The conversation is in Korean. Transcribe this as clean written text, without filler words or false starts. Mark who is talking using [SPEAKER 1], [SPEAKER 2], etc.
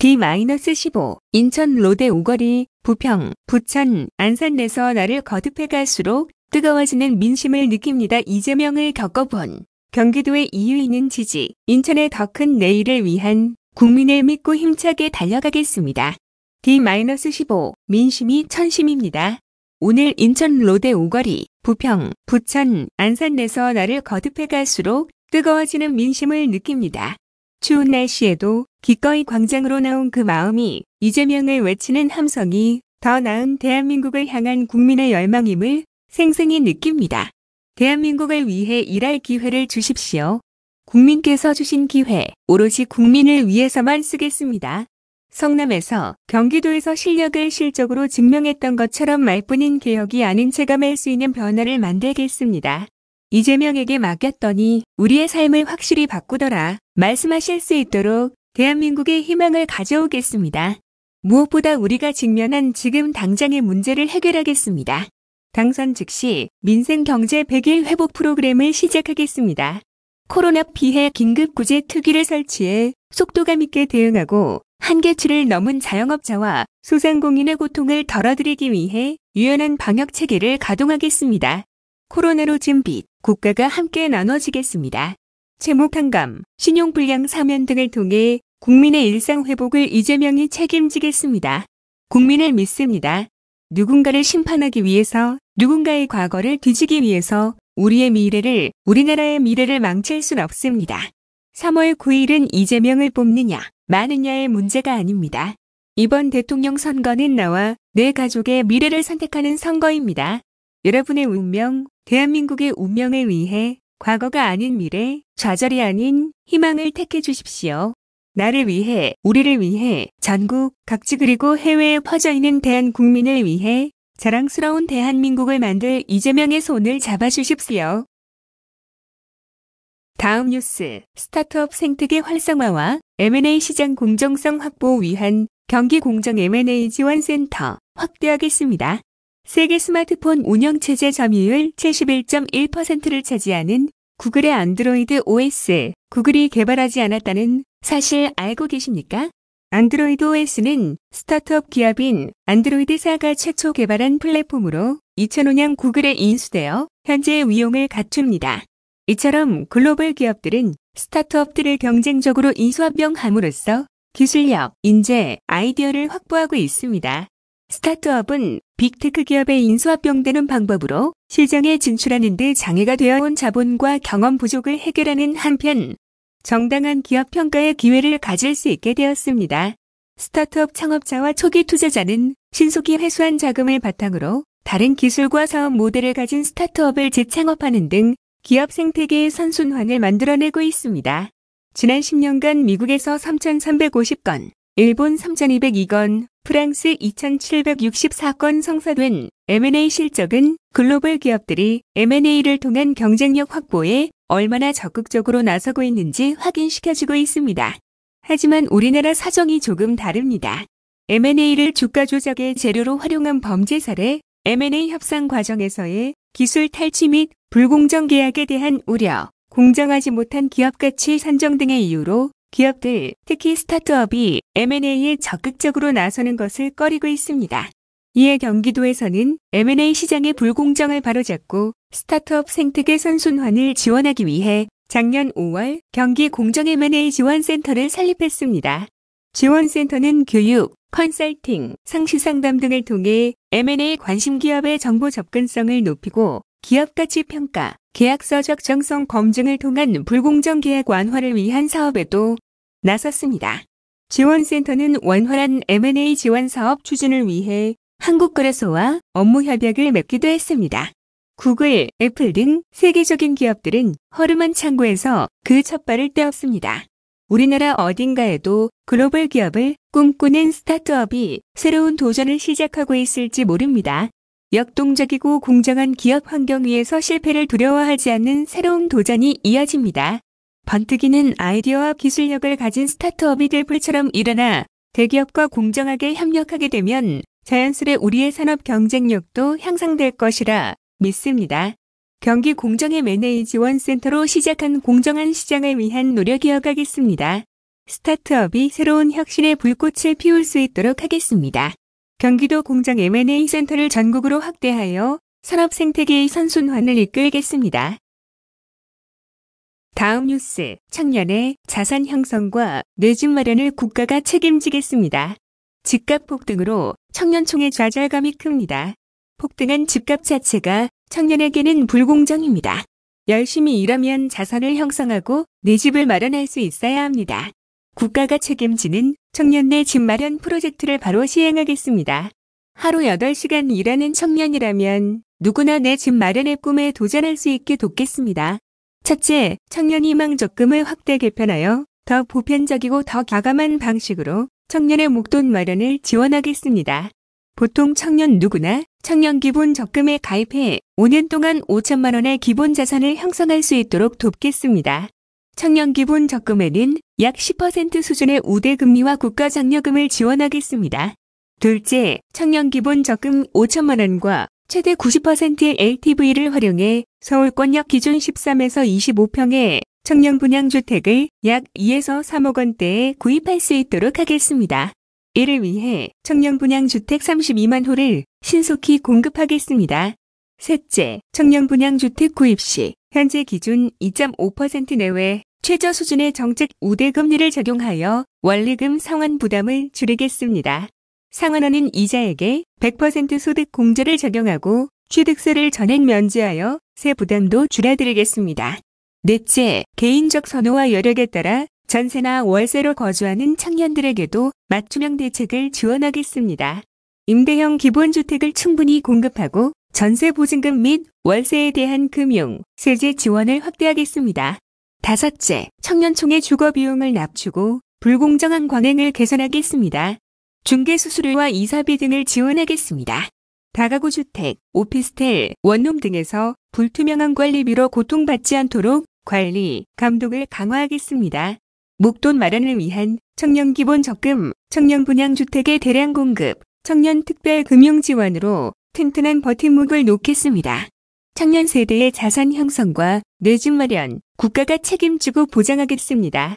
[SPEAKER 1] D-15 인천 로대 오거리, 부평, 부천, 안산 내서 나를 거듭해 갈수록 뜨거워지는 민심을 느낍니다. 이재명을 겪어본 경기도의 이유 있는 지지, 인천의 더 큰 내일을 위한 국민을 믿고 힘차게 달려가겠습니다. D-15 민심이 천심입니다. 오늘 인천 로대 오거리, 부평, 부천, 안산 내서 나를 거듭해 갈수록 뜨거워지는 민심을 느낍니다. 추운 날씨에도 기꺼이 광장으로 나온 그 마음이 이재명을 외치는 함성이 더 나은 대한민국을 향한 국민의 열망임을 생생히 느낍니다. 대한민국을 위해 일할 기회를 주십시오. 국민께서 주신 기회, 오로지 국민을 위해서만 쓰겠습니다. 성남에서 경기도에서 실력을 실적으로 증명했던 것처럼 말뿐인 개혁이 아닌 체감할 수 있는 변화를 만들겠습니다. 이재명에게 맡겼더니 우리의 삶을 확실히 바꾸더라 말씀하실 수 있도록 대한민국의 희망을 가져오겠습니다. 무엇보다 우리가 직면한 지금 당장의 문제를 해결하겠습니다. 당선 즉시 민생경제 100일 회복 프로그램을 시작하겠습니다. 코로나 피해 긴급구제 특위를 설치해 속도감 있게 대응하고 한계치를 넘은 자영업자와 소상공인의 고통을 덜어드리기 위해 유연한 방역 체계를 가동하겠습니다. 코로나로 진 빚, 국가가 함께 나눠지겠습니다. 채무탕감, 신용불량 사면 등을 통해 국민의 일상 회복을 이재명이 책임지겠습니다. 국민을 믿습니다. 누군가를 심판하기 위해서, 누군가의 과거를 뒤지기 위해서 우리의 미래를, 우리나라의 미래를 망칠 순 없습니다. 3월 9일은 이재명을 뽑느냐, 마느냐의 문제가 아닙니다. 이번 대통령 선거는 나와 내 가족의 미래를 선택하는 선거입니다. 여러분의 운명, 대한민국의 운명을 위해 과거가 아닌 미래, 좌절이 아닌 희망을 택해 주십시오. 나를 위해, 우리를 위해, 전국, 각지 그리고 해외에 퍼져 있는 대한국민을 위해 자랑스러운 대한민국을 만들 이재명의 손을 잡아주십시오. 다음 뉴스, 스타트업 생태계 활성화와 M&A 시장 공정성 확보 위한 경기 공정 M&A 지원센터 확대하겠습니다. 세계 스마트폰 운영체제 점유율 71.1%를 차지하는 구글의 안드로이드 OS, 구글이 개발하지 않았다는 사실 알고 계십니까? 안드로이드 OS는 스타트업 기업인 안드로이드사가 최초 개발한 플랫폼으로 2005년 구글에 인수되어 현재의 위용을 갖춥니다. 이처럼 글로벌 기업들은 스타트업들을 경쟁적으로 인수합병함으로써 기술력, 인재, 아이디어를 확보하고 있습니다. 스타트업은 빅테크 기업의 인수합병되는 방법으로 시장에 진출하는 데 장애가 되어온 자본과 경험 부족을 해결하는 한편 정당한 기업 평가의 기회를 가질 수 있게 되었습니다. 스타트업 창업자와 초기 투자자는 신속히 회수한 자금을 바탕으로 다른 기술과 사업 모델을 가진 스타트업을 재창업하는 등 기업 생태계의 선순환을 만들어내고 있습니다. 지난 10년간 미국에서 3,350건, 일본 3,202건, 프랑스 2,764건 성사된 M&A 실적은 글로벌 기업들이 M&A를 통한 경쟁력 확보에 얼마나 적극적으로 나서고 있는지 확인시켜주고 있습니다. 하지만 우리나라 사정이 조금 다릅니다. M&A를 주가 조작의 재료로 활용한 범죄 사례, M&A 협상 과정에서의 기술 탈취 및 불공정 계약에 대한 우려, 공정하지 못한 기업 가치 산정 등의 이유로 기업들, 특히 스타트업이 M&A에 적극적으로 나서는 것을 꺼리고 있습니다. 이에 경기도에서는 M&A 시장의 불공정을 바로잡고 스타트업 생태계 선순환을 지원하기 위해 작년 5월 경기 공정 M&A 지원센터를 설립했습니다. 지원센터는 교육, 컨설팅, 상시 상담 등을 통해 M&A 관심 기업의 정보 접근성을 높이고 기업 가치 평가, 계약서 적정성 검증을 통한 불공정 계약 완화를 위한 사업에도 나섰습니다. 지원센터는 원활한 M&A 지원 사업 추진을 위해 한국거래소와 업무 협약을 맺기도 했습니다. 구글, 애플 등 세계적인 기업들은 허름한 창고에서 그 첫발을 떼었습니다. 우리나라 어딘가에도 글로벌 기업을 꿈꾸는 스타트업이 새로운 도전을 시작하고 있을지 모릅니다. 역동적이고 공정한 기업 환경 위에서 실패를 두려워하지 않는 새로운 도전이 이어집니다. 번뜩이는 아이디어와 기술력을 가진 스타트업이 될 불처럼 일어나 대기업과 공정하게 협력하게 되면 자연스레 우리의 산업 경쟁력도 향상될 것이라 믿습니다. 경기 공정 M&A 지원센터로 시작한 공정한 시장을 위한 노력이 이어가겠습니다. 스타트업이 새로운 혁신의 불꽃을 피울 수 있도록 하겠습니다. 경기도 공정 M&A 센터를 전국으로 확대하여 산업 생태계의 선순환을 이끌겠습니다. 다음 뉴스, 청년의 자산 형성과 내 집 마련을 국가가 책임지겠습니다. 집값 폭등으로 청년층의 좌절감이 큽니다. 폭등한 집값 자체가 청년에게는 불공정입니다. 열심히 일하면 자산을 형성하고 내 집을 마련할 수 있어야 합니다. 국가가 책임지는 청년 내 집 마련 프로젝트를 바로 시행하겠습니다. 하루 8시간 일하는 청년이라면 누구나 내 집 마련의 꿈에 도전할 수 있게 돕겠습니다. 첫째, 청년 희망 적금을 확대 개편하여 더 보편적이고 더 과감한 방식으로 청년의 목돈 마련을 지원하겠습니다. 보통 청년 누구나 청년 기본 적금에 가입해 5년 동안 5천만 원의 기본 자산을 형성할 수 있도록 돕겠습니다. 청년 기본 적금에는 약 10% 수준의 우대금리와 국가장려금을 지원하겠습니다. 둘째, 청년 기본 적금 5천만 원과 최대 90%의 LTV를 활용해 서울권역 기준 13에서 25평의 청년 분양주택을 약 2에서 3억 원대에 구입할 수 있도록 하겠습니다. 이를 위해 청년 분양주택 32만 호를 신속히 공급하겠습니다. 셋째, 청년 분양주택 구입 시 현재 기준 2.5% 내외 최저 수준의 정책 우대금리를 적용하여 원리금 상환 부담을 줄이겠습니다. 상환하는 이자에게 100% 소득 공제를 적용하고 취득세를 전액 면제하여 세 부담도 줄여드리겠습니다. 넷째, 개인적 선호와 여력에 따라 전세나 월세로 거주하는 청년들에게도 맞춤형 대책을 지원하겠습니다. 임대형 기본주택을 충분히 공급하고 전세 보증금 및 월세에 대한 금융, 세제 지원을 확대하겠습니다. 다섯째, 청년총의 주거 비용을 낮추고 불공정한 관행을 개선하겠습니다. 중개수수료와 이사비 등을 지원하겠습니다. 다가구 주택, 오피스텔, 원룸 등에서 불투명한 관리비로 고통받지 않도록 관리, 감독을 강화하겠습니다. 목돈 마련을 위한 청년 기본 적금, 청년 분양주택의 대량 공급, 청년 특별 금융 지원으로 튼튼한 버팀목을 놓겠습니다. 청년 세대의 자산 형성과 내 집 마련, 국가가 책임지고 보장하겠습니다.